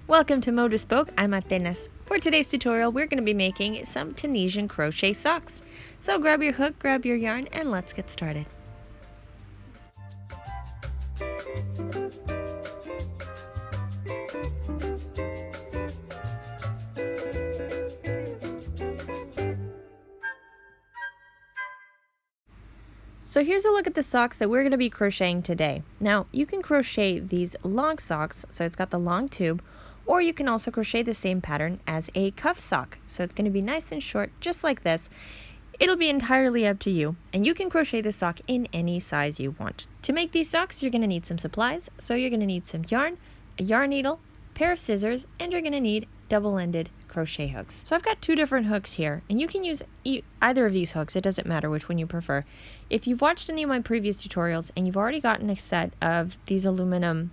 Welcome to Mode Bespoke, I'm Atenas. For today's tutorial, we're going to be making some Tunisian crochet socks. So grab your hook, grab your yarn, and let's get started. So here's a look at the socks that we're going to be crocheting today. Now, you can crochet these long socks, so it's got the long tube, or you can also crochet the same pattern as a cuff sock. So it's going to be nice and short, just like this. It'll be entirely up to you, and you can crochet the sock in any size you want. To make these socks, you're going to need some supplies. So you're going to need some yarn, a yarn needle, a pair of scissors, and you're going to need double-ended crochet hooks. So I've got two different hooks here, and you can use either of these hooks. It doesn't matter which one you prefer. If you've watched any of my previous tutorials and you've already gotten a set of these aluminum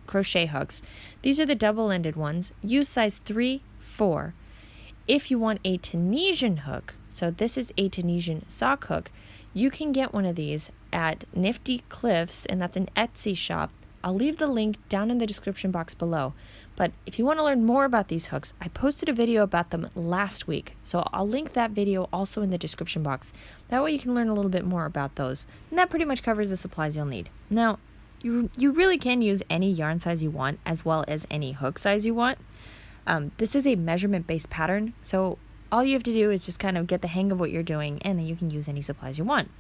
crochet hooks, these are the double-ended ones. Use size 3, 4. If you want a Tunisian hook, so this is a Tunisian sock hook, you can get one of these at Nifty, Cliff's, and that's an Etsy shop. I'll leave the link down in the description box below. But if you want to learn more about these hooks, I posted a video about them last week. So I'll link that video also in the description box. That way you can learn a little bit more about those. And that pretty much covers the supplies you'll need. Now, you really can use any yarn size you want as well as any hook size you want. This is a measurement-based pattern. So all you have to do is just kind of get the hang of what you're doing, and then you can use any supplies you want.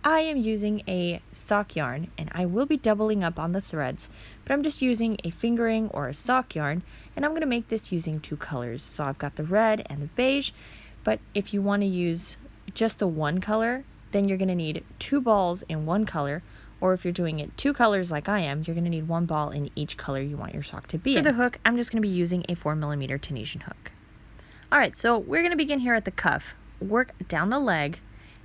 I am using a sock yarn, and I will be doubling up on the threads, but I'm just using a fingering or a sock yarn, and I'm going to make this using two colors. So I've got the red and the beige, but if you want to use just the one color, then you're going to need two balls in one color, or if you're doing it two colors like I am, you're going to need one ball in each color you want your sock to be in. For the hook, I'm just going to be using a 4mm Tunisian hook. Alright, so we're going to begin here at the cuff, work down the leg,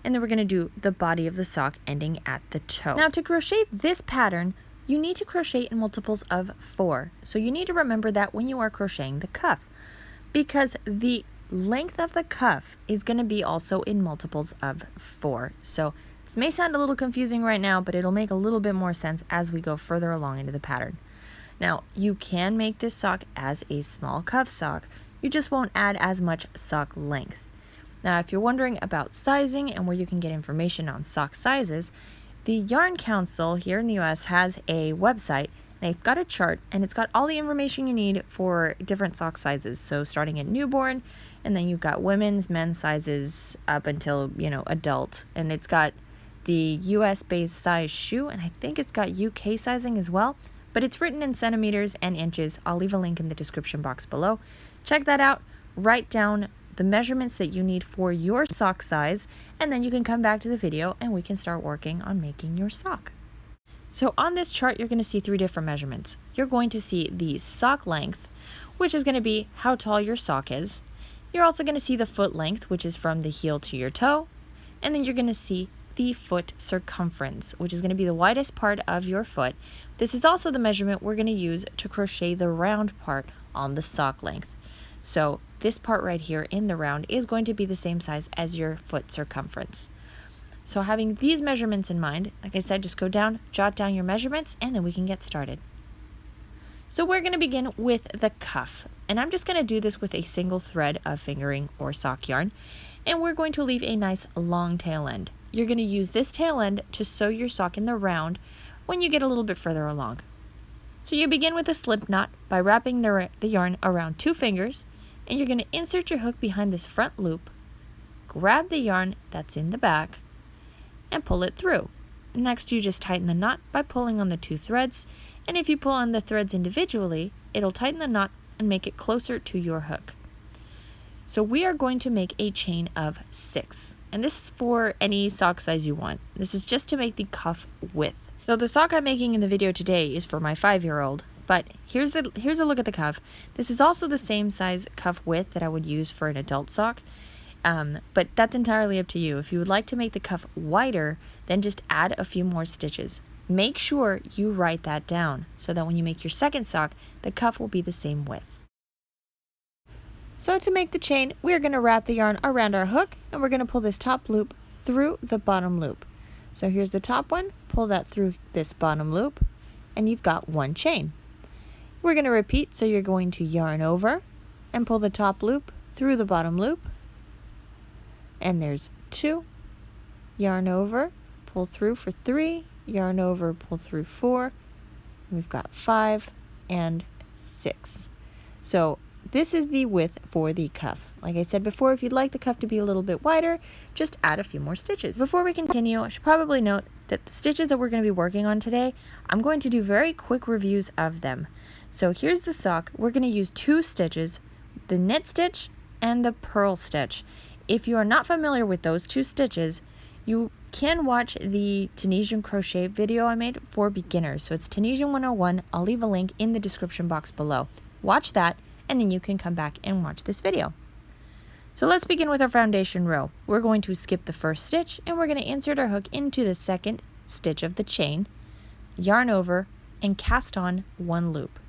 and then we're going to do the body of the sock ending at the toe. Now, to crochet this pattern, you need to crochet in multiples of 4. So you need to remember that when you are crocheting the cuff, because the length of the cuff is going to be also in multiples of 4. So this may sound a little confusing right now, but it'll make a little bit more sense as we go further along into the pattern. Now, you can make this sock as a small cuff sock. You just won't add as much sock length. Now, if you're wondering about sizing and where you can get information on sock sizes, the Yarn Council here in the US has a website, and they've got a chart, and it's got all the information you need for different sock sizes. So starting at newborn, and then you've got women's, men's sizes up until, adult. And it's got the US-based size shoe, and I think it's got UK sizing as well. But it's written in centimeters and inches. I'll leave a link in the description box below. Check that out. Write down the measurements that you need for your sock size, and then you can come back to the video and we can start working on making your sock. So on this chart, you're going to see 3 different measurements. You're going to see the sock length, which is going to be how tall your sock is. You're also going to see the foot length, which is from the heel to your toe. And then you're going to see the foot circumference, which is going to be the widest part of your foot. This is also the measurement we're going to use to crochet the round part on the sock length. So this part right here in the round is going to be the same size as your foot circumference. So having these measurements in mind, like I said, just go down, jot down your measurements, and then we can get started. So we're going to begin with the cuff, and I'm just going to do this with a single thread of fingering or sock yarn, and we're going to leave a nice long tail end. You're going to use this tail end to sew your sock in the round when you get a little bit further along. So you begin with a slip knot by wrapping the yarn around 2 fingers, and you're going to insert your hook behind this front loop, grab the yarn that's in the back, and pull it through. Next, you just tighten the knot by pulling on the 2 threads, and if you pull on the threads individually, it'll tighten the knot and make it closer to your hook. So we are going to make a chain of 6, and this is for any sock size you want. This is just to make the cuff width. So the sock I'm making in the video today is for my 5-year-old. But here's a look at the cuff. This is also the same size cuff width that I would use for an adult sock. But that's entirely up to you. If you would like to make the cuff wider, then just add a few more stitches. Make sure you write that down so that when you make your second sock, the cuff will be the same width. So to make the chain, we're going to wrap the yarn around our hook, and we're going to pull this top loop through the bottom loop. So here's the top one, pull that through this bottom loop, and you've got one chain. We're going to repeat, so you're going to yarn over and pull the top loop through the bottom loop. And there's 2, yarn over, pull through for 3, yarn over, pull through 4. We've got 5 and 6. So this is the width for the cuff. Like I said before, if you'd like the cuff to be a little bit wider, just add a few more stitches. Before we continue, I should probably note that the stitches that we're going to be working on today, I'm going to do very quick reviews of them. So here's the sock. We're going to use 2 stitches, the knit stitch and the purl stitch. If you are not familiar with those 2 stitches, you can watch the Tunisian crochet video I made for beginners. So it's Tunisian 101. I'll leave a link in the description box below. Watch that, and then you can come back and watch this video. So let's begin with our foundation row. We're going to skip the first stitch, and we're going to insert our hook into the second stitch of the chain, yarn over, and cast on 1 loop.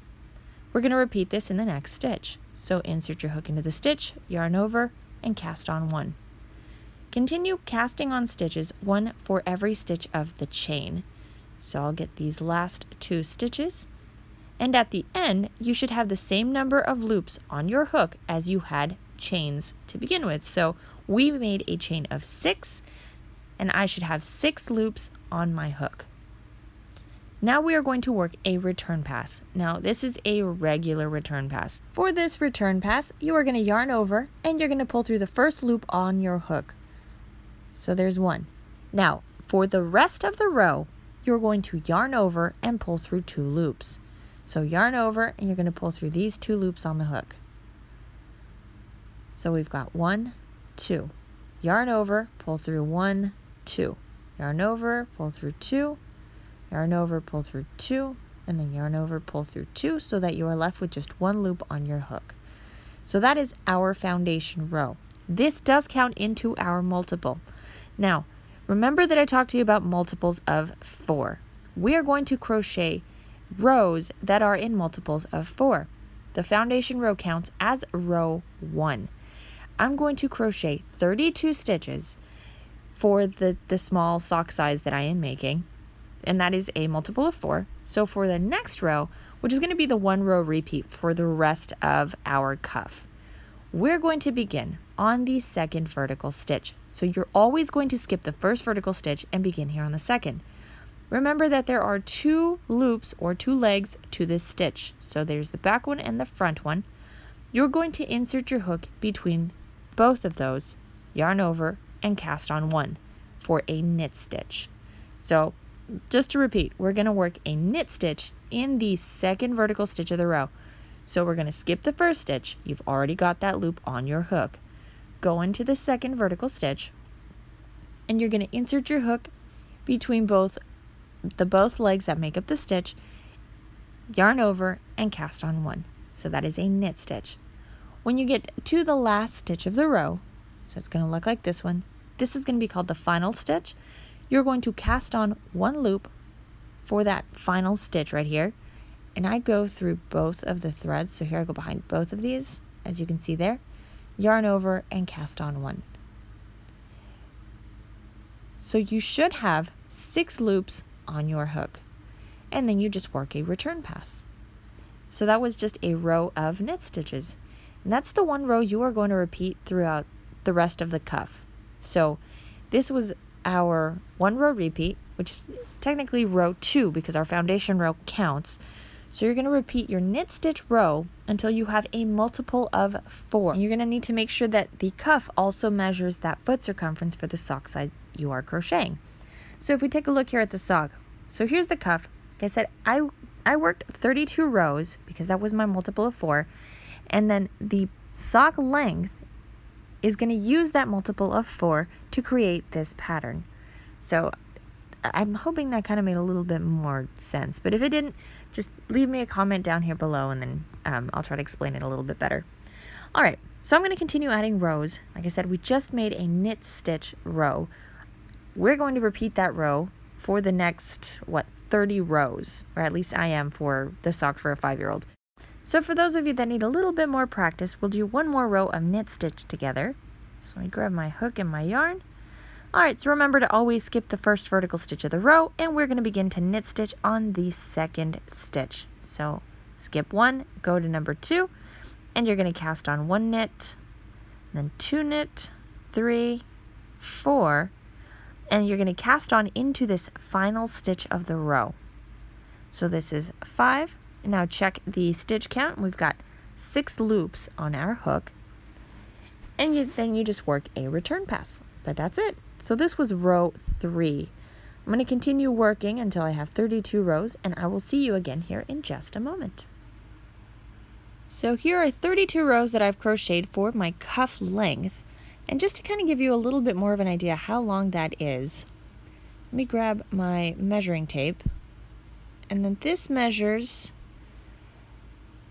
We're going to repeat this in the next stitch. So insert your hook into the stitch, yarn over, and cast on 1. Continue casting on stitches, 1 for every stitch of the chain. So I'll get these last 2 stitches, and at the end you should have the same number of loops on your hook as you had chains to begin with. So we made a chain of 6, and I should have 6 loops on my hook. Now we are going to work a return pass. Now this is a regular return pass. For this return pass, you are going to yarn over and you're going to pull through the first loop on your hook. So there's 1. Now for the rest of the row, you're going to yarn over and pull through 2 loops. So yarn over and you're going to pull through these 2 loops on the hook. So we've got 1, 2. Yarn over, pull through 1, 2. Yarn over, pull through 2. Yarn over, pull through 2, and then yarn over, pull through 2, so that you are left with just 1 loop on your hook. So that is our foundation row. This does count into our multiple. Now, remember that I talked to you about multiples of 4. We are going to crochet rows that are in multiples of 4. The foundation row counts as row 1. I'm going to crochet 32 stitches for the small sock size that I am making, and that is a multiple of 4. So for the next row, which is going to be the 1 row repeat for the rest of our cuff, we're going to begin on the second vertical stitch. So you're always going to skip the first vertical stitch and begin here on the second. Remember that there are 2 loops or 2 legs to this stitch. So there's the back one and the front one. You're going to insert your hook between both of those, yarn over, and cast on 1 for a knit stitch. So just to repeat, we're going to work a knit stitch in the second vertical stitch of the row. So we're going to skip the first stitch. You've already got that loop on your hook. Go into the second vertical stitch, and you're going to insert your hook between both legs that make up the stitch, yarn over, and cast on 1. So that is a knit stitch. When you get to the last stitch of the row, so it's going to look like this one, this is going to be called the final stitch. You're going to cast on 1 loop for that final stitch right here, and I go through both of the threads. So here I go behind both of these, as you can see there, yarn over, and cast on 1. So you should have 6 loops on your hook, and then you just work a return pass. So that was just a row of knit stitches, and that's the 1 row you are going to repeat throughout the rest of the cuff. So this was our 1 row repeat, which is technically row 2 because our foundation row counts. So you're going to repeat your knit stitch row until you have a multiple of 4. And you're going to need to make sure that the cuff also measures that foot circumference for the sock size you are crocheting. So if we take a look here at the sock, so here's the cuff. Like I said, I worked 32 rows because that was my multiple of 4, and then the sock length is going to use that multiple of 4 to create this pattern. So I'm hoping that kind of made a little bit more sense, but if it didn't, just leave me a comment down here below, and then I'll try to explain it a little bit better. All right, so I'm going to continue adding rows. Like I said, we just made a knit stitch row. We're going to repeat that row for the next, 30 rows, or at least I am for the sock for a 5-year-old. So for those of you that need a little bit more practice, we'll do 1 more row of knit stitch together. So I grab my hook and my yarn. All right, so remember to always skip the first vertical stitch of the row, and we're going to begin to knit stitch on the second stitch. So skip 1, go to number 2, and you're going to cast on 1 knit, then 2 knit, 3, 4, and you're going to cast on into this final stitch of the row. So this is 5. Now check the stitch count. We've got 6 loops on our hook, and then you just work a return pass. But that's it. So this was row 3. I'm going to continue working until I have 32 rows, and I will see you again here in just a moment. So here are 32 rows that I've crocheted for my cuff length. And just to kind of give you a little bit more of an idea how long that is, let me grab my measuring tape. And then this measures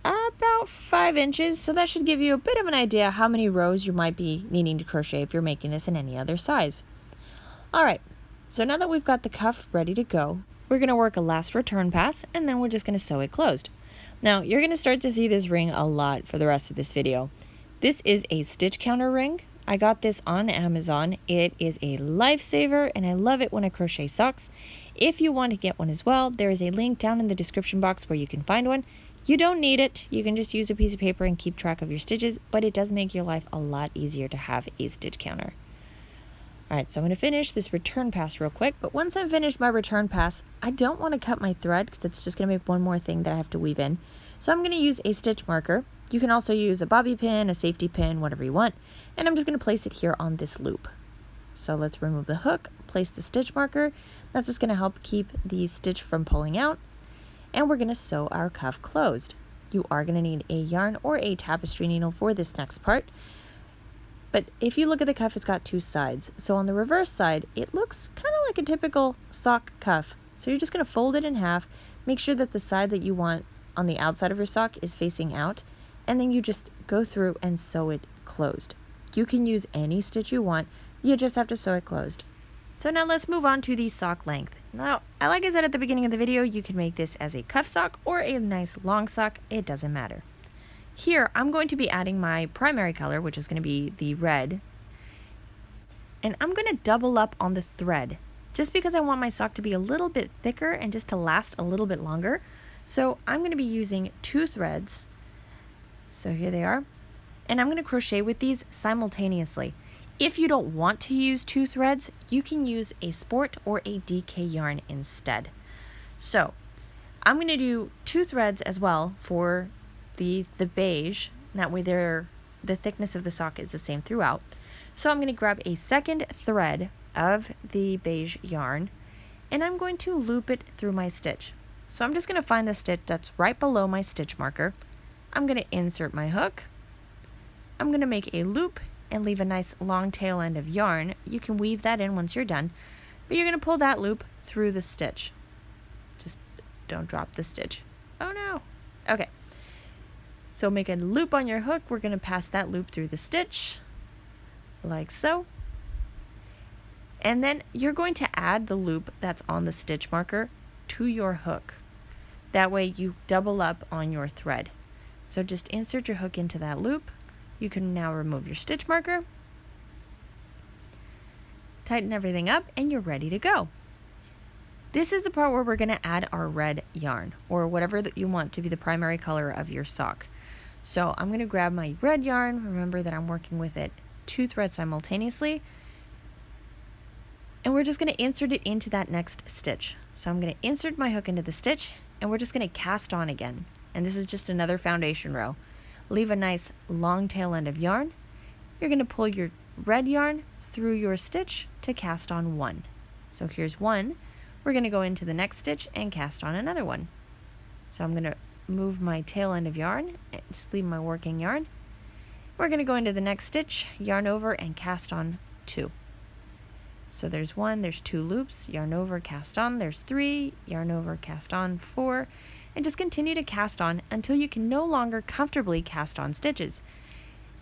about 5 inches, so that should give you a bit of an idea how many rows you might be needing to crochet if you're making this in any other size. Alright, so now that we've got the cuff ready to go, we're going to work a last return pass, and then we're just going to sew it closed. Now, you're going to start to see this ring a lot for the rest of this video. This is a stitch counter ring. I got this on Amazon. It is a lifesaver, and I love it when I crochet socks. If you want to get one as well, there is a link down in the description box where you can find one. You don't need it. You can just use a piece of paper and keep track of your stitches, but it does make your life a lot easier to have a stitch counter. Alright, so I'm going to finish this return pass real quick, but once I've finished my return pass, I don't want to cut my thread because it's just going to make one more thing that I have to weave in. So I'm going to use a stitch marker. You can also use a bobby pin, a safety pin, whatever you want, and I'm just going to place it here on this loop. So let's remove the hook, place the stitch marker. That's just going to help keep the stitch from pulling out, and we're going to sew our cuff closed. You are going to need a yarn or a tapestry needle for this next part. But if you look at the cuff, it's got 2 sides. So on the reverse side, it looks kind of like a typical sock cuff. So you're just going to fold it in half, make sure that the side that you want on the outside of your sock is facing out, and then you just go through and sew it closed. You can use any stitch you want, you just have to sew it closed. So now let's move on to the sock length. Now, like I said at the beginning of the video, you can make this as a cuff sock or a nice long sock, it doesn't matter. Here, I'm going to be adding my primary color, which is going to be the red. And I'm going to double up on the thread, just because I want my sock to be a little bit thicker and just to last a little bit longer. So I'm going to be using 2 threads. So here they are. And I'm going to crochet with these simultaneously. If you don't want to use 2 threads, you can use a sport or a DK yarn instead. So I'm going to do 2 threads as well for the beige. That way the thickness of the sock is the same throughout. So I'm going to grab a second thread of the beige yarn, and I'm going to loop it through my stitch. So I'm just going to find the stitch that's right below my stitch marker. I'm going to insert my hook. I'm going to make a loop and leave a nice long tail end of yarn. You can weave that in once you're done, but you're going to pull that loop through the stitch. Just don't drop the stitch. Oh no. Okay. So make a loop on your hook. We're going to pass that loop through the stitch, like so. And then you're going to add the loop that's on the stitch marker to your hook. That way you double up on your thread. So just insert your hook into that loop. You can now remove your stitch marker, tighten everything up, and you're ready to go. This is the part where we're going to add our red yarn, or whatever that you want to be the primary color of your sock. So I'm going to grab my red yarn. Remember that I'm working with it 2 threads simultaneously. And we're just going to insert it into that next stitch. So I'm going to insert my hook into the stitch, and we're just going to cast on again. And this is just another foundation row. Leave a nice long tail end of yarn. You're going to pull your red yarn through your stitch to cast on 1. So here's 1. We're going to go into the next stitch and cast on another 1. So I'm going to move my tail end of yarn, just leave my working yarn. We're going to go into the next stitch, yarn over, and cast on 2. So there's 1, there's 2 loops, yarn over, cast on, there's 3, yarn over, cast on, 4, and just continue to cast on until you can no longer comfortably cast on stitches.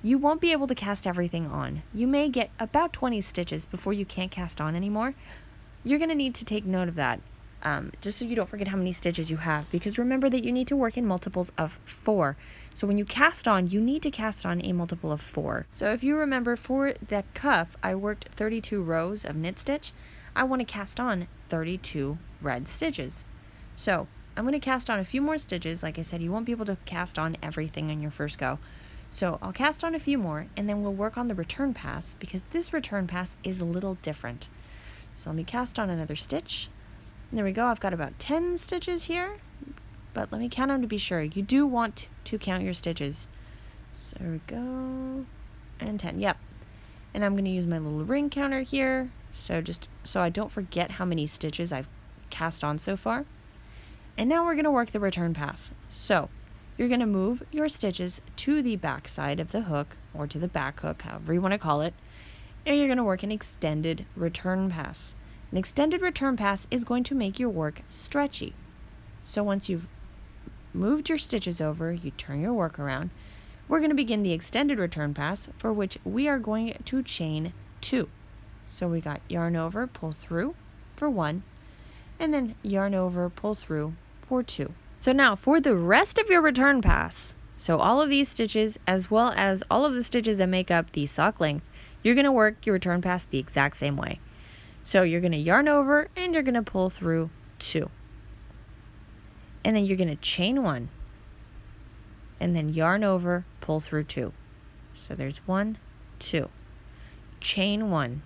You won't be able to cast everything on. You may get about 20 stitches before you can't cast on anymore. You're going to need to take note of that, just so you don't forget how many stitches you have, because remember that you need to work in multiples of 4. So when you cast on, you need to cast on a multiple of 4. So if you remember, for that cuff, I worked 32 rows of knit stitch. I want to cast on 32 red stitches. So I'm going to cast on a few more stitches. Like I said, you won't be able to cast on everything on your first go. So I'll cast on a few more, and then we'll work on the return pass, because this return pass is a little different. So let me cast on another stitch. And there we go. I've got about 10 stitches here, but let me count them to be sure. You do want to count your stitches. So there we go. And 10. Yep. And I'm going to use my little ring counter here, so just so I don't forget how many stitches I've cast on so far. And now we're going to work the return pass. So you're going to move your stitches to the back side of the hook, or to the back hook, however you want to call it, and you're going to work an extended return pass. An extended return pass is going to make your work stretchy. So once you've moved your stitches over, you turn your work around, we're going to begin the extended return pass, for which we are going to chain 2. So we got yarn over, pull through for 1, and then yarn over, pull through for 2. So now for the rest of your return pass, so all of these stitches as well as all of the stitches that make up the sock length, you're going to work your return pass the exact same way. So you're going to yarn over and you're going to pull through 2. And then you're going to chain 1. And then yarn over, pull through 2. So there's 1, 2. Chain 1.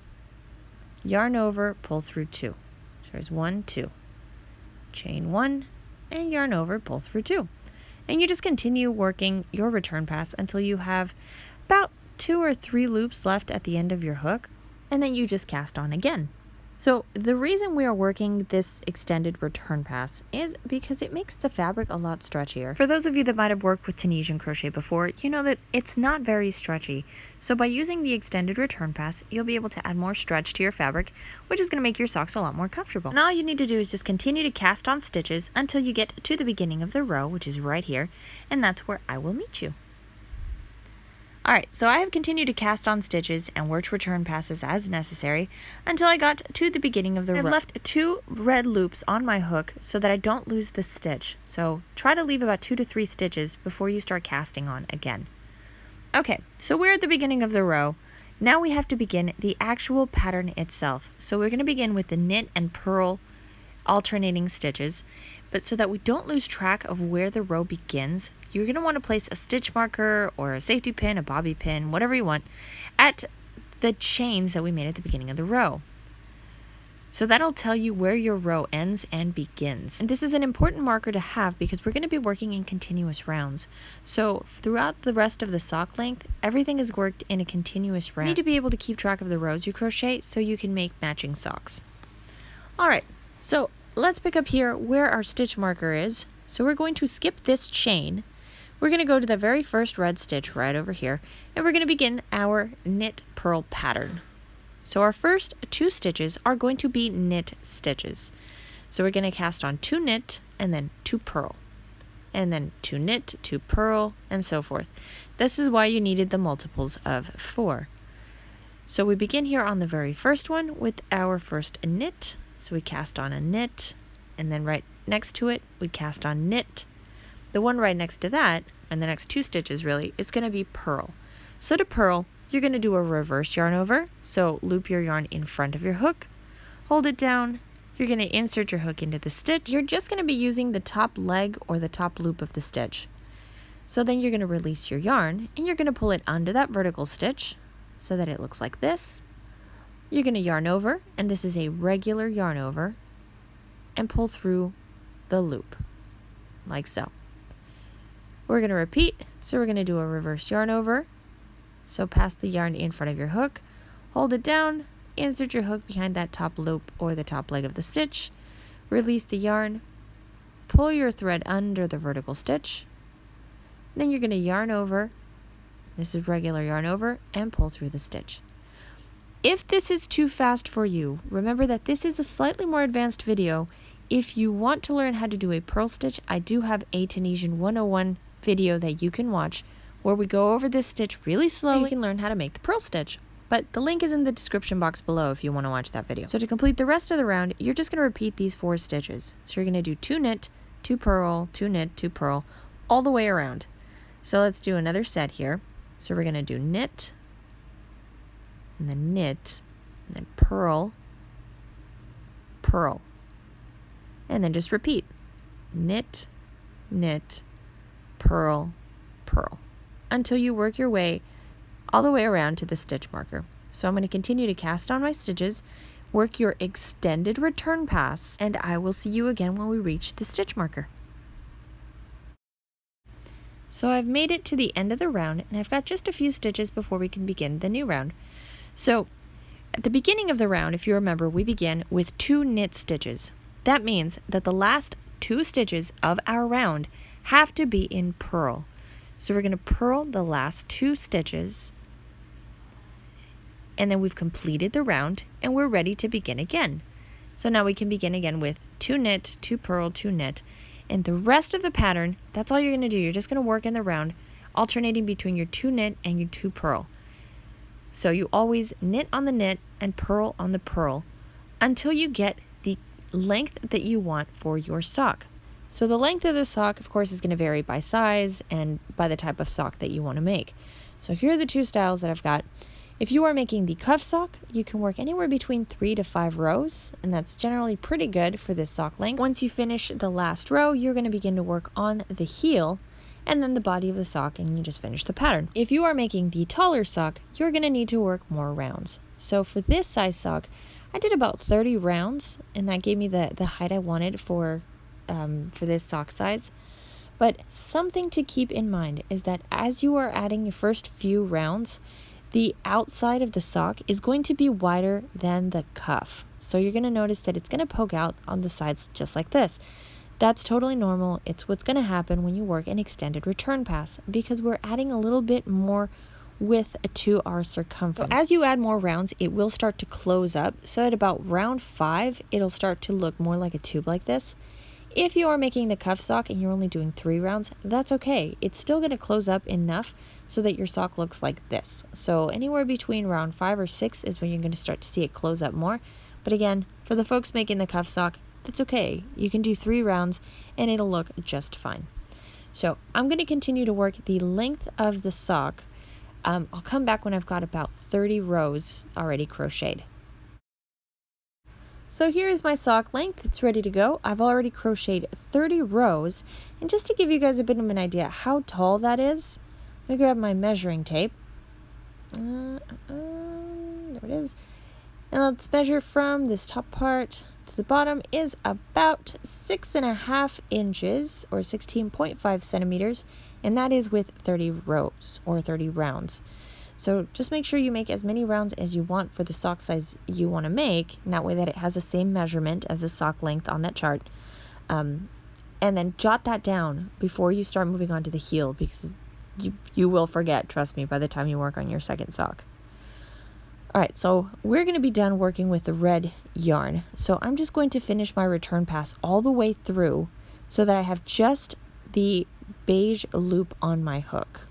Yarn over, pull through 2. So there's 1, 2. Chain 1 and yarn over, pull through 2. And you just continue working your return pass until you have about 2 or 3 loops left at the end of your hook, and then you just cast on again. So the reason we are working this extended return pass is because it makes the fabric a lot stretchier. For those of you that might have worked with Tunisian crochet before, you know that it's not very stretchy. So by using the extended return pass, you'll be able to add more stretch to your fabric, which is going to make your socks a lot more comfortable. And all you need to do is just continue to cast on stitches until you get to the beginning of the row, which is right here, and that's where I will meet you. Alright, so I have continued to cast on stitches and worked return passes as necessary until I got to the beginning of the row. I've left 2 red loops on my hook so that I don't lose the stitch. So try to leave about 2 to 3 stitches before you start casting on again. Okay, so we're at the beginning of the row. Now we have to begin the actual pattern itself. So we're going to begin with the knit and purl alternating stitches, but so that we don't lose track of where the row begins, you're going to want to place a stitch marker or a safety pin, a bobby pin, whatever you want, at the chains that we made at the beginning of the row. So that'll tell you where your row ends and begins. And this is an important marker to have because we're going to be working in continuous rounds. So throughout the rest of the sock length, everything is worked in a continuous round. You need to be able to keep track of the rows you crochet so you can make matching socks. Alright, so let's pick up here where our stitch marker is. So we're going to skip this chain. We're going to go to the very first red stitch right over here, and we're going to begin our knit purl pattern. So our first 2 stitches are going to be knit stitches. So we're going to cast on 2 knit and then 2 purl, and then 2 knit, 2 purl, and so forth. This is why you needed the multiples of 4. So we begin here on the very first one with our first knit. So we cast on a knit, and then right next to it we cast on knit. The one right next to that, and the next 2 stitches really, it's going to be purl. So to purl, you're going to do a reverse yarn over. So loop your yarn in front of your hook, hold it down, you're going to insert your hook into the stitch. You're just going to be using the top leg or the top loop of the stitch. So then you're going to release your yarn, and you're going to pull it under that vertical stitch so that it looks like this. You're going to yarn over, and this is a regular yarn over, and pull through the loop, like so. We're going to repeat, so we're going to do a reverse yarn over. So pass the yarn in front of your hook, hold it down, insert your hook behind that top loop or the top leg of the stitch, release the yarn, pull your thread under the vertical stitch, then you're going to yarn over, this is regular yarn over, and pull through the stitch. If this is too fast for you, remember that this is a slightly more advanced video. If you want to learn how to do a purl stitch, I do have a Tunisian 101 video that you can watch where we go over this stitch really slowly. You can learn how to make the purl stitch. But the link is in the description box below if you want to watch that video. So to complete the rest of the round, you're just going to repeat these 4 stitches. So you're going to do 2 knit, 2 purl, 2 knit, 2 purl, all the way around. So let's do another set here. So we're going to do knit, and then knit, and then purl, purl, and then just repeat. knit, knit, purl, purl, until you work your way all the way around to the stitch marker. So I'm going to continue to cast on my stitches, work your extended return pass, and I will see you again when we reach the stitch marker. So I've made it to the end of the round, and I've got just a few stitches before we can begin the new round. So at the beginning of the round, if you remember, we begin with 2 knit stitches. That means that the last 2 stitches of our round have to be in purl. So we're going to purl the last 2 stitches, and then we've completed the round and we're ready to begin again. So now we can begin again with 2 knit, 2 purl, 2 knit, and the rest of the pattern, that's all you're going to do. You're just going to work in the round, alternating between your 2 knit and your 2 purl. So you always knit on the knit and purl on the purl until you get the length that you want for your sock. So the length of the sock, of course, is going to vary by size and by the type of sock that you want to make. So here are the 2 styles that I've got. If you are making the cuff sock, you can work anywhere between 3 to 5 rows, and that's generally pretty good for this sock length. Once you finish the last row, you're going to begin to work on the heel and then the body of the sock, and you just finish the pattern. If you are making the taller sock, you're going to need to work more rounds. So for this size sock, I did about 30 rounds, and that gave me the height I wanted for this sock size. But something to keep in mind is that as you are adding your first few rounds, the outside of the sock is going to be wider than the cuff. So you're going to notice that it's going to poke out on the sides just like this. That's totally normal. It's what's going to happen when you work an extended return pass, because we're adding a little bit more width to our circumference. So as you add more rounds, it will start to close up. So at about round 5, it'll start to look more like a tube like this. If you are making the cuff sock and you're only doing 3 rounds, that's okay. It's still going to close up enough so that your sock looks like this. So anywhere between round 5 or 6 is when you're going to start to see it close up more. But again, for the folks making the cuff sock, that's okay. You can do 3 rounds and it'll look just fine. So I'm going to continue to work the length of the sock. I'll come back when I've got about 30 rows already crocheted. So here is my sock length. It's ready to go. I've already crocheted 30 rows. And just to give you guys a bit of an idea how tall that is, let me grab my measuring tape. There it is. And let's measure from this top part to the bottom is about 6.5 inches or 16.5 centimeters. And that is with 30 rows or 30 rounds. So just make sure you make as many rounds as you want for the sock size you want to make, and that way that it has the same measurement as the sock length on that chart. And then jot that down before you start moving on to the heel, because you will forget, trust me, by the time you work on your second sock. Alright, so we're going to be done working with the red yarn. So I'm just going to finish my return pass all the way through so that I have just the beige loop on my hook.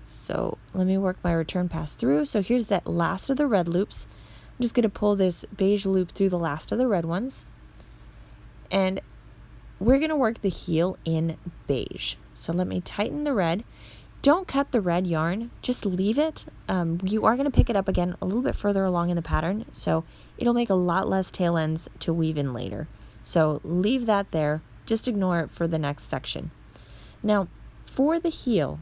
So let me work my return pass through. So here's that last of the red loops. I'm just going to pull this beige loop through the last of the red ones. And we're going to work the heel in beige. So let me tighten the red. Don't cut the red yarn, just leave it. You are going to pick it up again a little bit further along in the pattern, so it'll make a lot less tail ends to weave in later. So leave that there, just ignore it for the next section. Now, for the heel,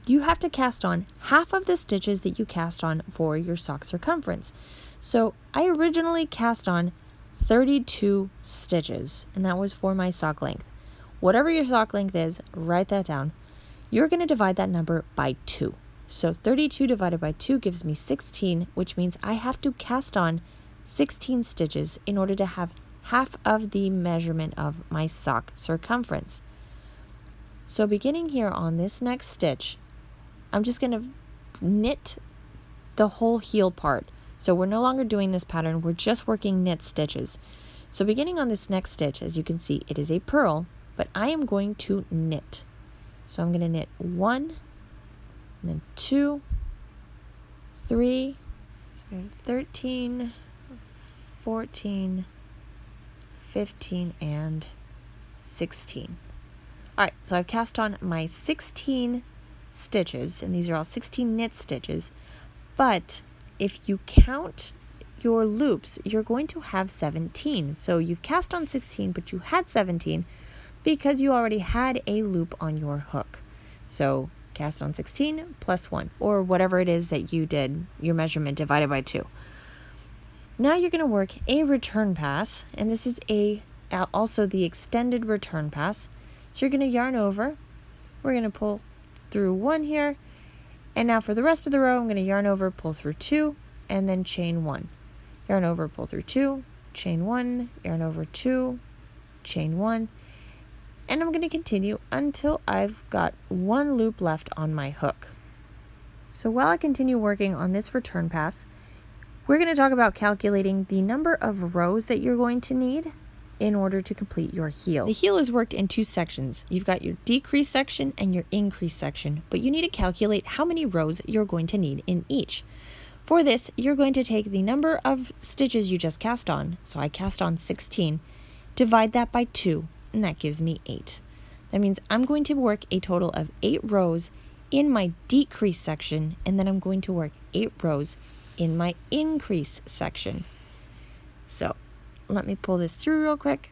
you have to cast on half of the stitches that you cast on for your sock circumference. So I originally cast on 32 stitches, and that was for my sock length. Whatever your sock length is, write that down. You're going to divide that number by 2. So 32 divided by 2 gives me 16, which means I have to cast on 16 stitches in order to have half of the measurement of my sock circumference. So beginning here on this next stitch, I'm just going to knit the whole heel part. So we're no longer doing this pattern, we're just working knit stitches. So beginning on this next stitch, as you can see, it is a purl, but I am going to knit. So I'm going to knit 1, and then 2, 3, so 13, 14, 15, and 16. Alright, so I've cast on my 16 stitches, and these are all 16 knit stitches, but if you count your loops, you're going to have 17. So you've cast on 16, but you had 17 because you already had a loop on your hook. So cast on 16 plus 1, or whatever it is that you did, your measurement divided by 2. Now you're going to work a return pass, and this is also the extended return pass. So you're going to yarn over. We're going to pull through 1 here, and now for the rest of the row, I'm going to yarn over, pull through 2, and then chain 1. Yarn over, pull through 2, chain 1, yarn over 2, chain 1, and I'm going to continue until I've got 1 loop left on my hook. So while I continue working on this return pass, we're going to talk about calculating the number of rows that you're going to need in order to complete your heel. The heel is worked in 2 sections. You've got your decrease section and your increase section, but you need to calculate how many rows you're going to need in each. For this, you're going to take the number of stitches you just cast on, so I cast on 16, divide that by 2, and that gives me 8. That means I'm going to work a total of 8 rows in my decrease section, and then I'm going to work 8 rows in my increase section. So let me pull this through real quick.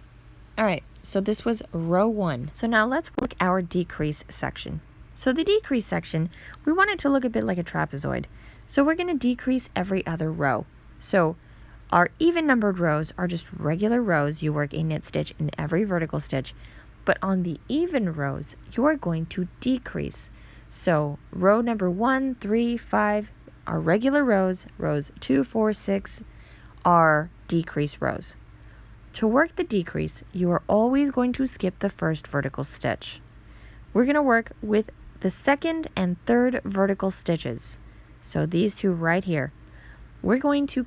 All right, so this was row 1. So now let's work our decrease section. So the decrease section, we want it to look a bit like a trapezoid. So we're going to decrease every other row. So our even numbered rows are just regular rows. You work a knit stitch in every vertical stitch. But on the even rows, you're going to decrease. So row number 1, 3, 5 are regular rows. Rows 2, 4, 6 are decrease rows. To work the decrease, you are always going to skip the first vertical stitch. We're going to work with the second and third vertical stitches. So these 2 right here. We're going to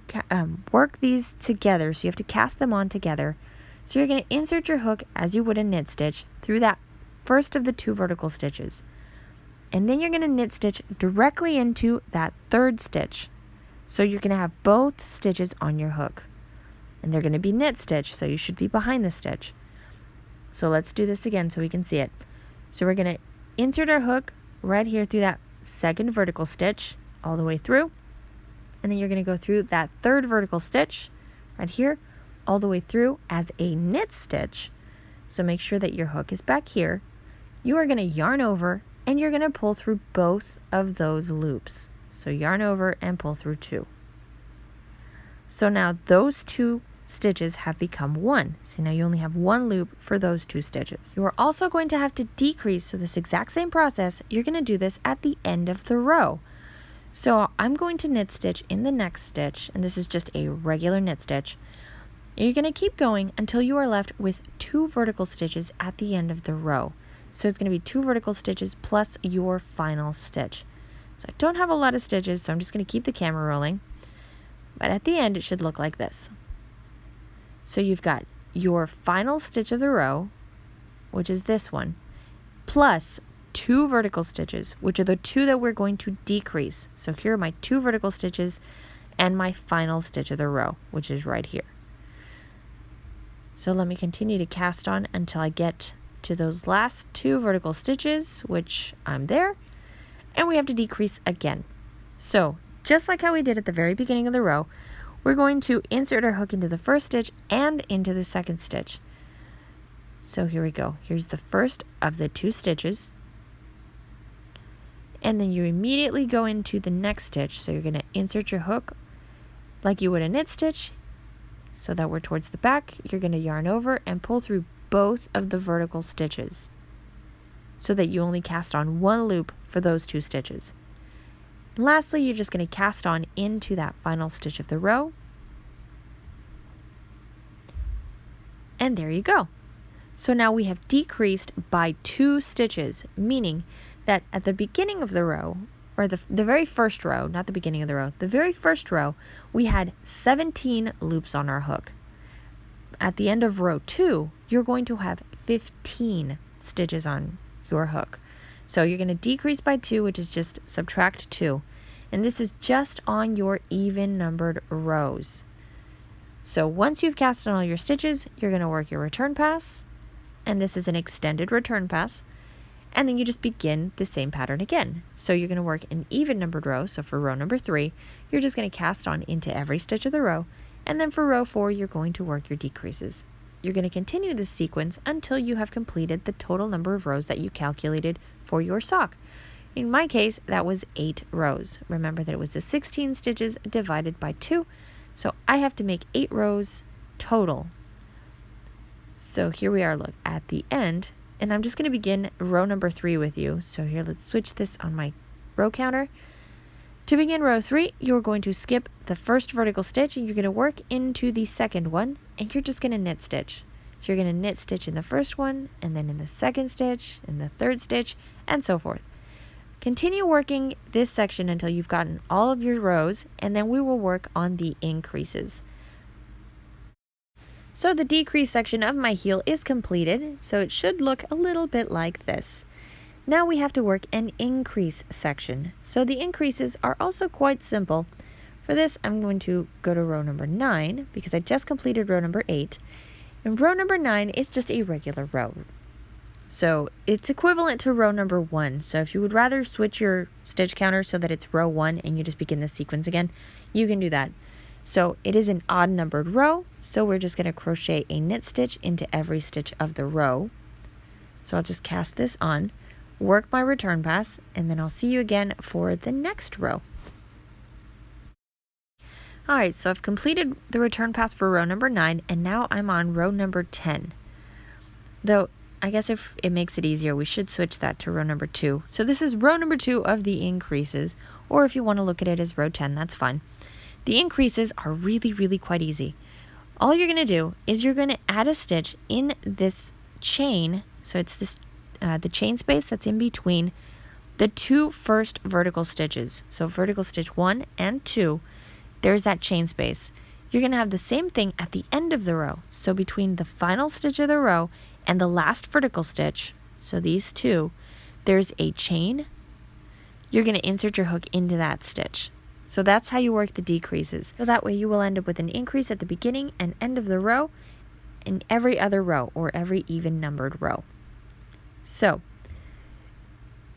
work these together, so you have to cast them on together. So you're going to insert your hook as you would a knit stitch through that first of the 2 vertical stitches. And then you're going to knit stitch directly into that third stitch. So you're going to have both stitches on your hook. And they're going to be knit stitch, so you should be behind the stitch. So let's do this again so we can see it. So we're going to insert our hook right here through that second vertical stitch all the way through. And then you're going to go through that third vertical stitch right here all the way through as a knit stitch. So make sure that your hook is back here. You are going to yarn over, and you're going to pull through both of those loops. So yarn over and pull through 2. So now those 2 stitches have become 1. So now you only have 1 loop for those 2 stitches. You are also going to have to decrease, so this exact same process, you're going to do this at the end of the row. So I'm going to knit stitch in the next stitch, and this is just a regular knit stitch. You're going to keep going until you are left with 2 vertical stitches at the end of the row. So it's going to be 2 vertical stitches plus your final stitch. So I don't have a lot of stitches, so I'm just going to keep the camera rolling. But at the end, it should look like this. So you've got your final stitch of the row, which is this one, plus 2 vertical stitches, which are the 2 that we're going to decrease. So here are my 2 vertical stitches and my final stitch of the row, which is right here. So let me continue to cast on until I get to those last 2 vertical stitches, which I'm there, and we have to decrease again. So just like how we did at the very beginning of the row, we're going to insert our hook into the first stitch and into the second stitch. So here we go. Here's the first of the 2 stitches. And then you immediately go into the next stitch. So you're going to insert your hook like you would a knit stitch, so that we're towards the back. You're going to yarn over and pull through both of the vertical stitches so that you only cast on 1 loop for those 2 stitches. And lastly, you're just going to cast on into that final stitch of the row. And there you go. So now we have decreased by 2 stitches, meaning that at the beginning of the row, or the very first row, not the beginning of the row, the very first row, we had 17 loops on our hook. At the end of row 2, you're going to have 15 stitches on your hook. So you're going to decrease by 2, which is just subtract 2. And this is just on your even numbered rows. So once you've cast on all your stitches, you're going to work your return pass. And this is an extended return pass. and then you just begin the same pattern again. So you're going to work an even numbered row. So for row number 3, you're just going to cast on into every stitch of the row, and then for row 4, you're going to work your decreases. You're going to continue this sequence until you have completed the total number of rows that you calculated for your sock. In my case, that was 8 rows. Remember that it was the 16 stitches divided by 2, so I have to make 8 rows total. So here we are, look, at the end, and I'm just going to begin row number 3 with you. So here, let's switch this on my row counter. To begin row 3, you're going to skip the first vertical stitch and you're going to work into the second one, and you're just going to knit stitch. So you're going to knit stitch in the first one, and then in the second stitch, in the third stitch, and so forth. Continue working this section until you've gotten all of your rows, and then we will work on the increases. So the decrease section of my heel is completed, so it should look a little bit like this. Now we have to work an increase section. So the increases are also quite simple. For this, I'm going to go to row number 9 because I just completed row number 8. And row number 9 is just a regular row. So it's equivalent to row number 1. So if you would rather switch your stitch counter so that it's row 1 and you just begin the sequence again, you can do that. So it is an odd numbered row, so we're just going to crochet a knit stitch into every stitch of the row. So I'll just cast this on, work my return pass, and then I'll see you again for the next row. Alright, so I've completed the return pass for row number 9, and now I'm on row number 10. Though, I guess if it makes it easier, we should switch that to row number 2. So this is row number 2 of the increases, or if you want to look at it as row 10, that's fine. The increases are really quite easy. All you're going to do is you're going to add a stitch in this chain, so it's this the chain space that's in between the 2 first vertical stitches. So vertical stitch 1 and 2, there's that chain space. You're going to have the same thing at the end of the row. So between the final stitch of the row and the last vertical stitch, so these 2, there's a chain. You're going to insert your hook into that stitch. So that's how you work the decreases. So that way you will end up with an increase at the beginning and end of the row in every other row, or every even numbered row. So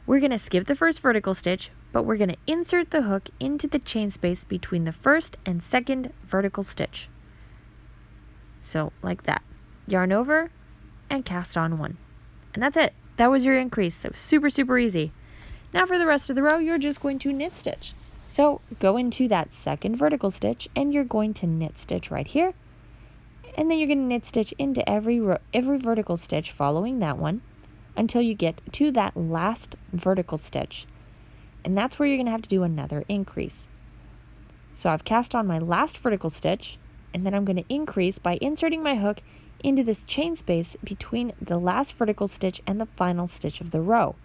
we're going to skip the first vertical stitch, but we're going to insert the hook into the chain space between the first and second vertical stitch. So like that. Yarn over and cast on 1. And that's it. That was your increase. That was super easy. Now for the rest of the row, you're just going to knit stitch. So go into that second vertical stitch and you're going to knit stitch right here. And then you're going to knit stitch into every vertical stitch following that one until you get to that last vertical stitch. And that's where you're going to have to do another increase. So I've cast on my last vertical stitch, and then I'm going to increase by inserting my hook into this chain space between the last vertical stitch and the final stitch of the row.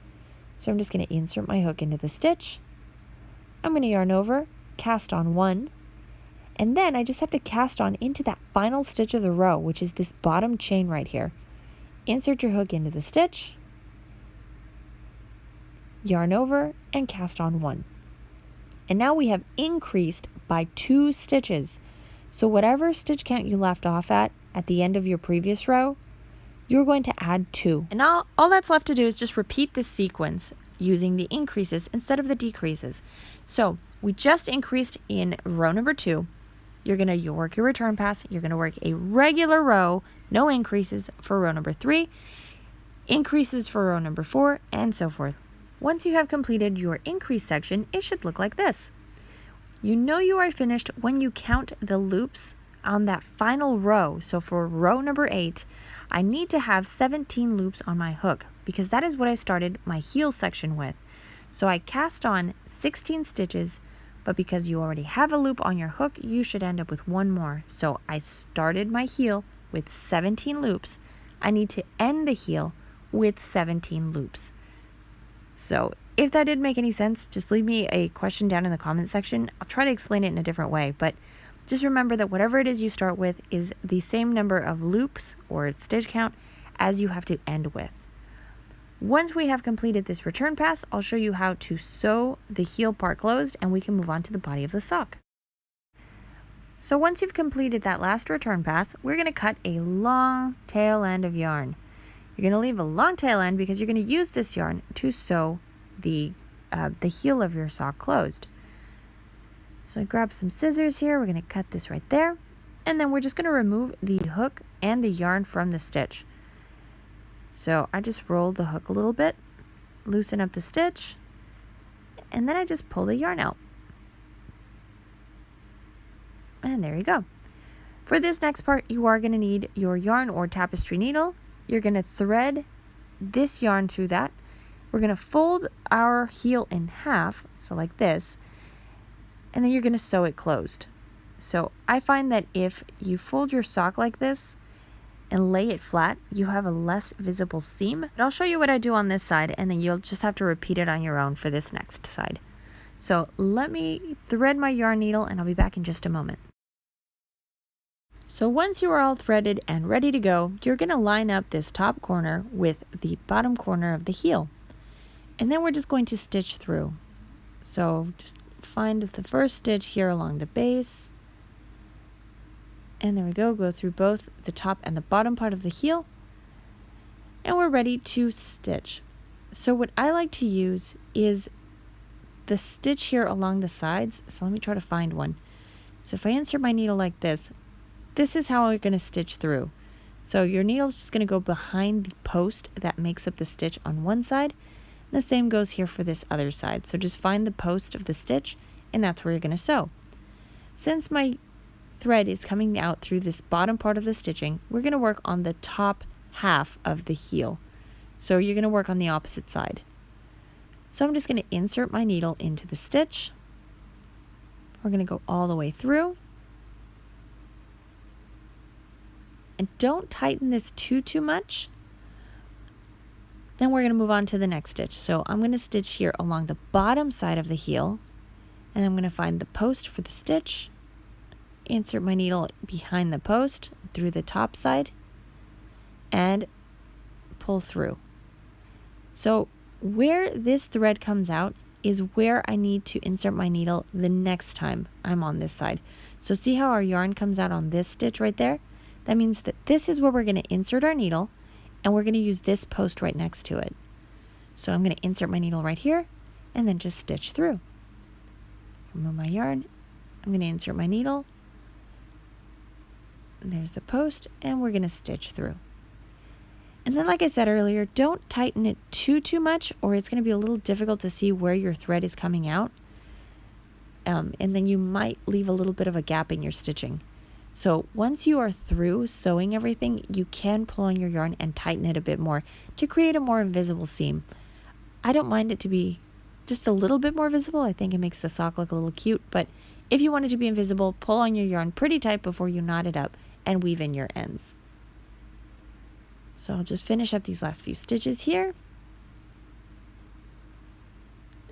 So I'm just going to insert my hook into the stitch. I'm going to yarn over, cast on 1, and then I just have to cast on into that final stitch of the row, which is this bottom chain right here. Insert your hook into the stitch, yarn over, and cast on 1. And now we have increased by 2 stitches. So whatever stitch count you left off at the end of your previous row, you're going to add 2. And all that's left to do is just repeat this sequence using the increases instead of the decreases. So we just increased in row number 2. You're going to work your return pass. You're going to work a regular row, no increases for row number 3, increases for row number 4, and so forth. Once you have completed your increase section, it should look like this. You know you are finished when you count the loops on that final row. So for row number 8, I need to have 17 loops on my hook because that is what I started my heel section with. So I cast on 16 stitches, but because you already have a loop on your hook, you should end up with 1 more. So I started my heel with 17 loops. I need to end the heel with 17 loops. So if that didn't make any sense, just leave me a question down in the comment section. I'll try to explain it in a different way, but just remember that whatever it is you start with is the same number of loops or stitch count as you have to end with. Once we have completed this return pass, I'll show you how to sew the heel part closed and we can move on to the body of the sock. So once you've completed that last return pass, we're going to cut a long tail end of yarn. You're going to leave a long tail end because you're going to use this yarn to sew the heel of your sock closed. So I grab some scissors here. We're going to cut this right there. And then we're just going to remove the hook and the yarn from the stitch. So I just roll the hook a little bit, loosen up the stitch, and then I just pull the yarn out. And there you go. For this next part, you are going to need your yarn or tapestry needle. You're going to thread this yarn through that. We're going to fold our heel in half, so like this, and then you're going to sew it closed. So I find that if you fold your sock like this and lay it flat, you have a less visible seam. But I'll show you what I do on this side, and then you'll just have to repeat it on your own for this next side. So let me thread my yarn needle, and I'll be back in just a moment. So once you are all threaded and ready to go, you're going to line up this top corner with the bottom corner of the heel. And then we're just going to stitch through. So just find the first stitch here along the base. And there we go, go through both the top and the bottom part of the heel. And we're ready to stitch. So what I like to use is the stitch here along the sides. So let me try to find one. So if I insert my needle like this is how we're going to stitch through. So your needle is just going to go behind the post that makes up the stitch on one side. And the same goes here for this other side. So just find the post of the stitch, and that's where you're going to sew. Since my thread is coming out through this bottom part of the stitching, we're going to work on the top half of the heel. So you're going to work on the opposite side. So I'm just going to insert my needle into the stitch. We're going to go all the way through. And don't tighten this too much. Then we're going to move on to the next stitch. So I'm going to stitch here along the bottom side of the heel, and I'm going to find the post for the stitch. Insert my needle behind the post through the top side and pull through. So where this thread comes out is where I need to insert my needle the next time I'm on this side. So see how our yarn comes out on this stitch right there? That means that this is where we're going to insert our needle, and we're going to use this post right next to it. So I'm going to insert my needle right here and then just stitch through. Remove my yarn. I'm going to insert my needle. There's the post, and we're going to stitch through. And then, like I said earlier, don't tighten it too much, or it's going to be a little difficult to see where your thread is coming out. And then you might leave a little bit of a gap in your stitching. So once you are through sewing everything, you can pull on your yarn and tighten it a bit more to create a more invisible seam. I don't mind it to be just a little bit more visible. I think it makes the sock look a little cute, but if you want it to be invisible, pull on your yarn pretty tight before you knot it up and weave in your ends. So I'll just finish up these last few stitches here.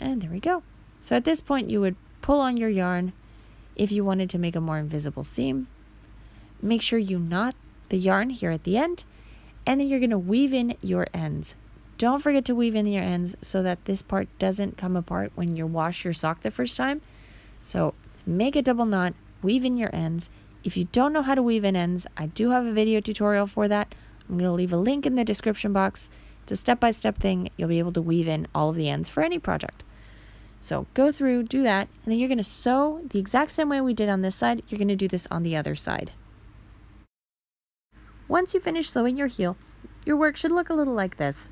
And there we go. So at this point, you would pull on your yarn if you wanted to make a more invisible seam. Make sure you knot the yarn here at the end, and then you're going to weave in your ends. Don't forget to weave in your ends so that this part doesn't come apart when you wash your sock the first time. So make a double knot, weave in your ends. If you don't know how to weave in ends, I do have a video tutorial for that. I'm going to leave a link in the description box. It's a step-by-step thing. You'll be able to weave in all of the ends for any project. So go through, do that, and then you're going to sew the exact same way we did on this side. You're going to do this on the other side. Once you finish sewing your heel, your work should look a little like this.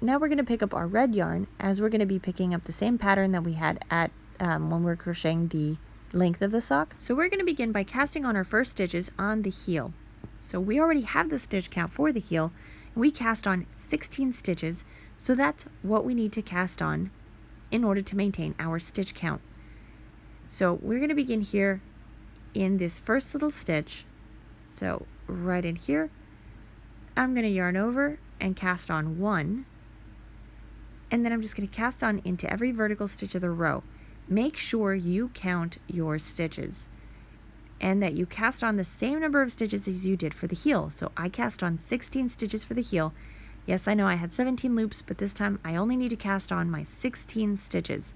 Now we're going to pick up our red yarn, as we're going to be picking up the same pattern that we had at when we're crocheting the length of the sock. So we're going to begin by casting on our first stitches on the heel. So we already have the stitch count for the heel, and we cast on 16 stitches, so that's what we need to cast on in order to maintain our stitch count. So we're going to begin here in this first little stitch. So right in here, I'm going to yarn over and cast on 1, and then I'm just going to cast on into every vertical stitch of the row. Make sure you count your stitches and that you cast on the same number of stitches as you did for the heel. So I cast on 16 stitches for the heel. Yes, I know I had 17 loops, but this time I only need to cast on my 16 stitches.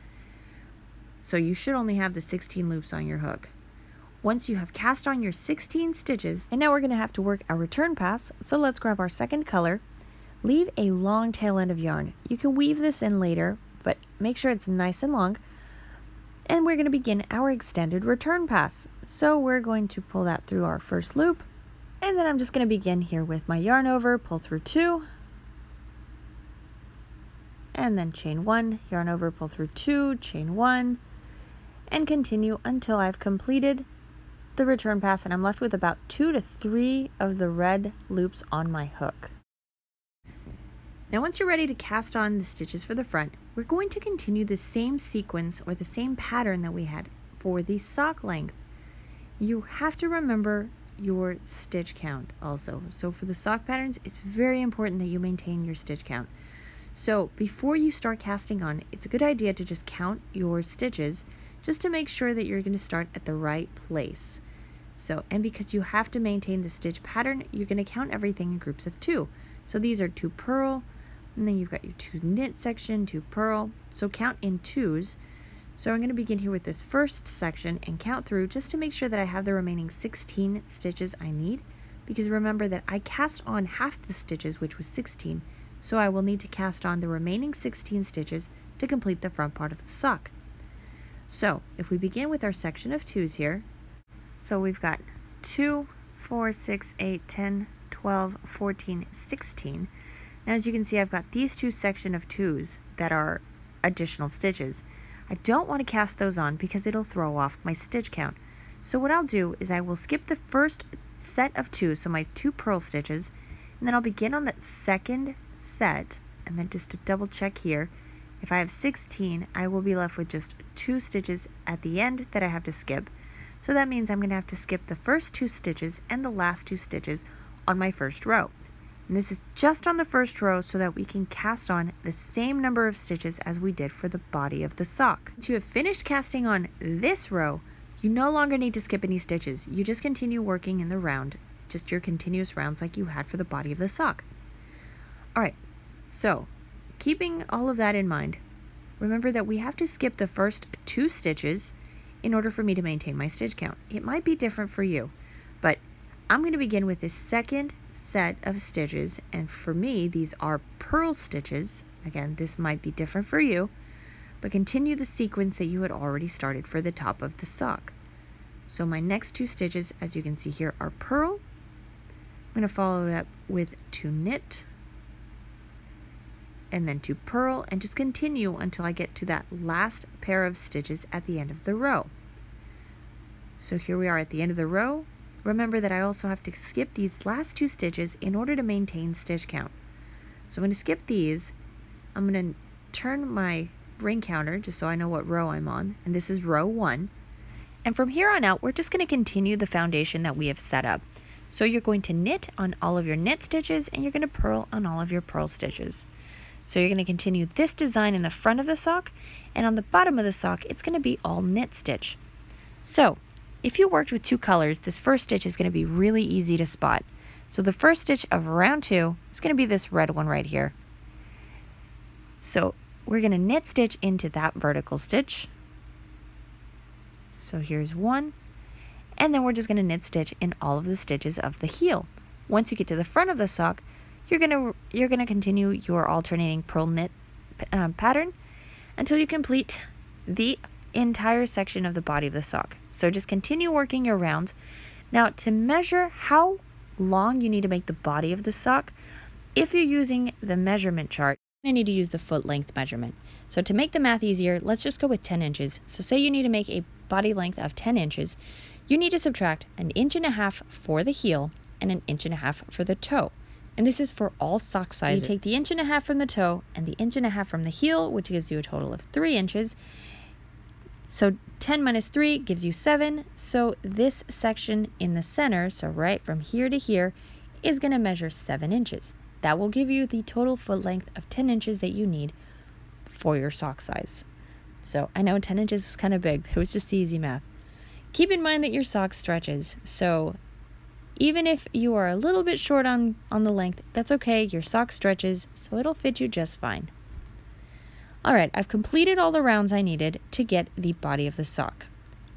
So you should only have the 16 loops on your hook. Once you have cast on your 16 stitches, and now we're going to have to work our return pass, so let's grab our second color, leave a long tail end of yarn. You can weave this in later, but make sure it's nice and long. And we're going to begin our extended return pass. So we're going to pull that through our first loop, and then I'm just going to begin here with my yarn over, pull through 2, and then chain 1, yarn over, pull through 2, chain 1, and continue until I've completed the return pass and I'm left with about 2 to 3 of the red loops on my hook. Now once you're ready to cast on the stitches for the front, we're going to continue the same sequence or the same pattern that we had for the sock length. You have to remember your stitch count also. So for the sock patterns, it's very important that you maintain your stitch count. So before you start casting on, it's a good idea to just count your stitches just to make sure that you're going to start at the right place. So, and because you have to maintain the stitch pattern, you're going to count everything in groups of 2. So these are 2 purl, and then you've got your 2 knit section, 2 purl. So count in 2s. So I'm going to begin here with this first section and count through just to make sure that I have the remaining 16 stitches I need, because remember that I cast on half the stitches, which was 16, so I will need to cast on the remaining 16 stitches to complete the front part of the sock. So if we begin with our section of 2s here, so we've got 2, 4, 6, 8, 10, 12, 14, 16. Now as you can see, I've got these 2 sections of 2s that are additional stitches. I don't want to cast those on because it'll throw off my stitch count. So what I'll do is I will skip the first set of 2, so my 2 purl stitches, and then I'll begin on that second set, and then just to double check here, if I have 16, I will be left with just 2 stitches at the end that I have to skip. So that means I'm going to have to skip the first 2 stitches and the last 2 stitches on my first row. And this is just on the first row so that we can cast on the same number of stitches as we did for the body of the sock. Once you have finished casting on this row, you no longer need to skip any stitches. You just continue working in the round, just your continuous rounds like you had for the body of the sock. Alright, so keeping all of that in mind, remember that we have to skip the first 2 stitches in order for me to maintain my stitch count. It might be different for you, but I'm going to begin with this second set of stitches, and for me these are purl stitches. Again, this might be different for you, but continue the sequence that you had already started for the top of the sock. So my next 2 stitches, as you can see here, are purl. I'm going to follow it up with 2 knit, and then 2 purl, and just continue until I get to that last pair of stitches at the end of the row. So here we are at the end of the row. Remember that I also have to skip these last 2 stitches in order to maintain stitch count. So I'm going to skip these. I'm going to turn my ring counter just so I know what row I'm on, and this is row 1. And from here on out, we're just going to continue the foundation that we have set up. So you're going to knit on all of your knit stitches, and you're going to purl on all of your purl stitches. So you're going to continue this design in the front of the sock, and on the bottom of the sock, it's going to be all knit stitch. So if you worked with 2 colors, this first stitch is going to be really easy to spot. So the first stitch of round 2 is going to be this red one right here. So we're going to knit stitch into that vertical stitch. So here's 1, and then we're just going to knit stitch in all of the stitches of the heel. Once you get to the front of the sock, you're gonna continue your alternating purl knit pattern until you complete the entire section of the body of the sock. So just continue working your rounds. Now to measure how long you need to make the body of the sock, if you're using the measurement chart, you need to use the foot length measurement. So to make the math easier, let's just go with 10 inches. So say you need to make a body length of 10 inches, you need to subtract 1.5 inches for the heel and 1.5 inches for the toe. And this is for all sock sizes. You take the 1.5 inches from the toe and the 1.5 inches from the heel, which gives you a total of 3 inches. So 10 minus 3 gives you 7. So this section in the center, so right from here to here, is going to measure 7 inches. That will give you the total foot length of 10 inches that you need for your sock size. So I know 10 inches is kind of big. It was just easy math. Keep in mind that your sock stretches. So even if you are a little bit short on the length, that's okay. Your sock stretches, so it'll fit you just fine. Alright, I've completed all the rounds I needed to get the body of the sock.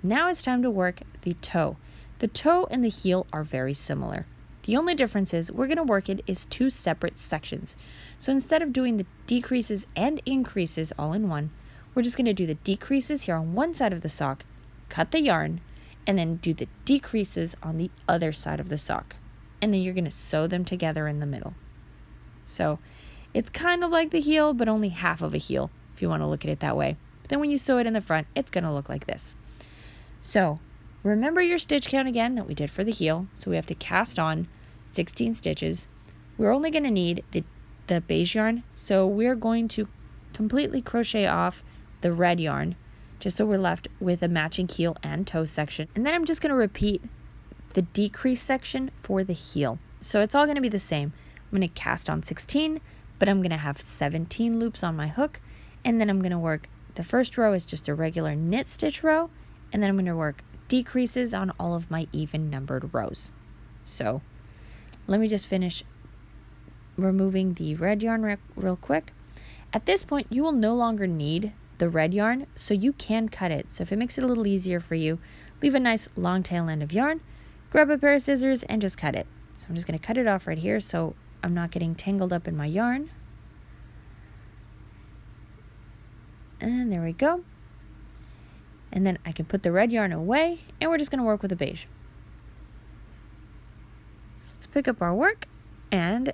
Now it's time to work the toe. The toe and the heel are very similar. The only difference is we're going to work it as two separate sections. So instead of doing the decreases and increases all in one, we're just going to do the decreases here on one side of the sock, cut the yarn, and then do the decreases on the other side of the sock. And then you're going to sew them together in the middle. So it's kind of like the heel, but only half of a heel, if you want to look at it that way. But then when you sew it in the front, it's going to look like this. So remember your stitch count again that we did for the heel. So we have to cast on 16 stitches. We're only going to need the beige yarn. So we're going to completely crochet off the red yarn, just so we're left with a matching heel and toe section. And then I'm just going to repeat the decrease section for the heel. So it's all going to be the same. I'm going to cast on 16, but I'm going to have 17 loops on my hook. And then I'm going to work, the first row is just a regular knit stitch row. And then I'm going to work decreases on all of my even numbered rows. So let me just finish removing the red yarn real quick. At this point, you will no longer need the red yarn, so you can cut it. So if it makes it a little easier for you, leave a nice long tail end of yarn, grab a pair of scissors, and just cut it. So I'm just going to cut it off right here so I'm not getting tangled up in my yarn. And there we go. And then I can put the red yarn away, and we're just going to work with the beige. So let's pick up our work and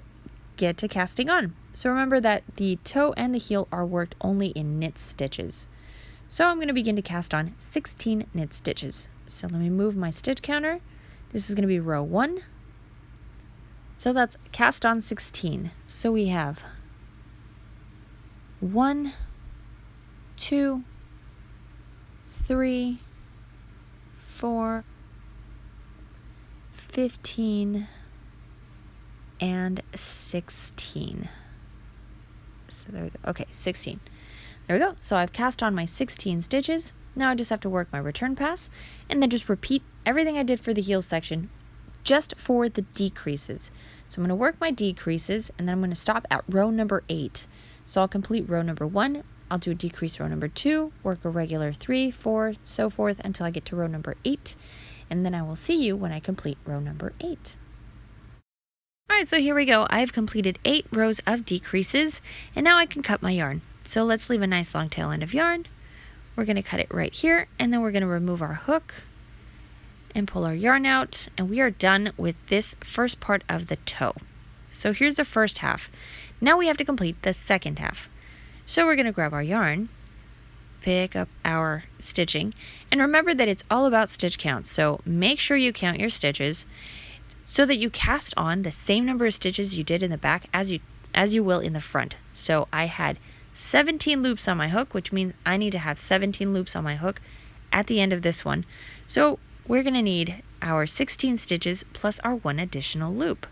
get to casting on. So remember that the toe and the heel are worked only in knit stitches. So I'm going to begin to cast on 16 knit stitches. So let me move my stitch counter. This is going to be row 1. So that's cast on 16. So we have 1, 2, 3, 4, 15, and 16. So there we go. Okay, 16. There we go. So I've cast on my 16 stitches. Now I just have to work my return pass and then just repeat everything I did for the heel section just for the decreases. So I'm going to work my decreases and then I'm going to stop at row number 8. So I'll complete row number 1. I'll do a decrease row number 2, work a regular 3, 4, so forth until I get to row number 8. And then I will see you when I complete row number 8. Alright, so here we go. I've completed 8 rows of decreases, and now I can cut my yarn. So let's leave a nice long tail end of yarn. We're going to cut it right here, and then we're going to remove our hook and pull our yarn out, and we are done with this first part of the toe. So here's the first half. Now we have to complete the second half. So we're going to grab our yarn, pick up our stitching, and remember that it's all about stitch count. So make sure you count your stitches so that you cast on the same number of stitches you did in the back as you will in the front. So I had 17 loops on my hook, which means I need to have 17 loops on my hook at the end of this one. So we're going to need our 16 stitches plus our 1 additional loop.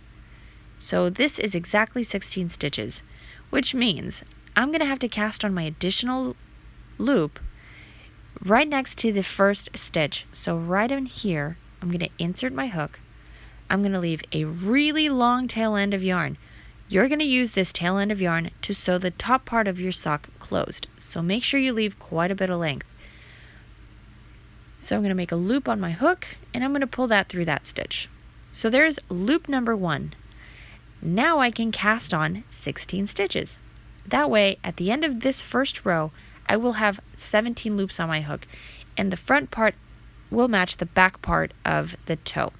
So this is exactly 16 stitches, which means I'm going to have to cast on my additional loop right next to the first stitch. So right in here, I'm going to insert my hook. I'm going to leave a really long tail end of yarn. You're going to use this tail end of yarn to sew the top part of your sock closed. So make sure you leave quite a bit of length. So I'm going to make a loop on my hook and I'm going to pull that through that stitch. So there's loop number 1. Now I can cast on 16 stitches. That way, at the end of this first row, I will have 17 loops on my hook, and the front part will match the back part of the toe.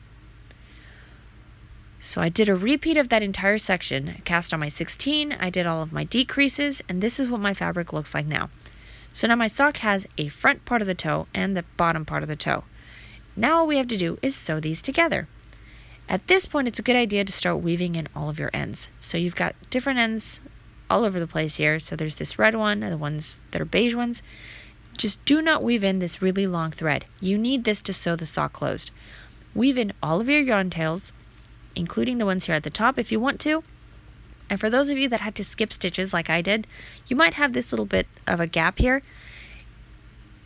So I did a repeat of that entire section. I cast on my 16, I did all of my decreases, and this is what my fabric looks like now. So now my sock has a front part of the toe and the bottom part of the toe. Now all we have to do is sew these together. At this point, it's a good idea to start weaving in all of your ends. So you've got different ends all over the place here. So there's this red one and the ones that are beige ones. Just do not weave in this really long thread. You need this to sew the sock closed. Weave in all of your yarn tails, including the ones here at the top if you want to. And for those of you that had to skip stitches like I did, you might have this little bit of a gap here.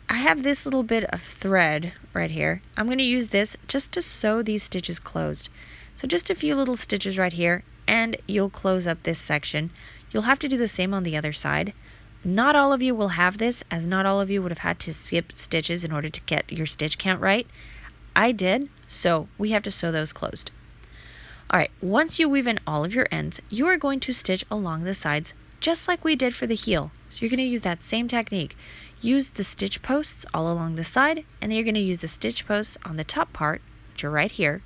I have this little bit of thread right here. I'm going to use this just to sew these stitches closed. So just a few little stitches right here, and you'll close up this section. You'll have to do the same on the other side. Not all of you will have this, as not all of you would have had to skip stitches in order to get your stitch count right. I did, so we have to sew those closed. Alright, once you weave in all of your ends, you are going to stitch along the sides just like we did for the heel. So you're going to use that same technique. Use the stitch posts all along the side, and then you're going to use the stitch posts on the top part, which are right here.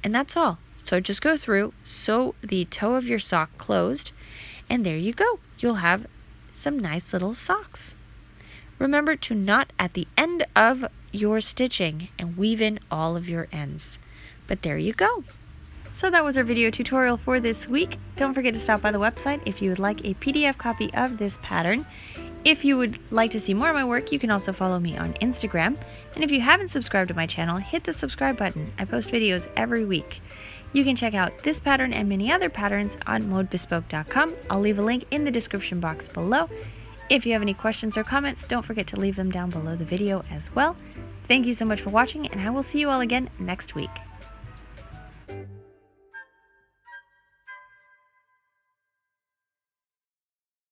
And that's all. So just go through, sew the toe of your sock closed, and there you go. You'll have some nice little socks. Remember to knot at the end of your stitching and weave in all of your ends. But there you go. So that was our video tutorial for this week. Don't forget to stop by the website if you would like a PDF copy of this pattern. If you would like to see more of my work, you can also follow me on Instagram. And if you haven't subscribed to my channel, hit the subscribe button. I post videos every week. You can check out this pattern and many other patterns on modebespoke.com. I'll leave a link in the description box below. If you have any questions or comments, don't forget to leave them down below the video as well. Thank you so much for watching, and I will see you all again next week.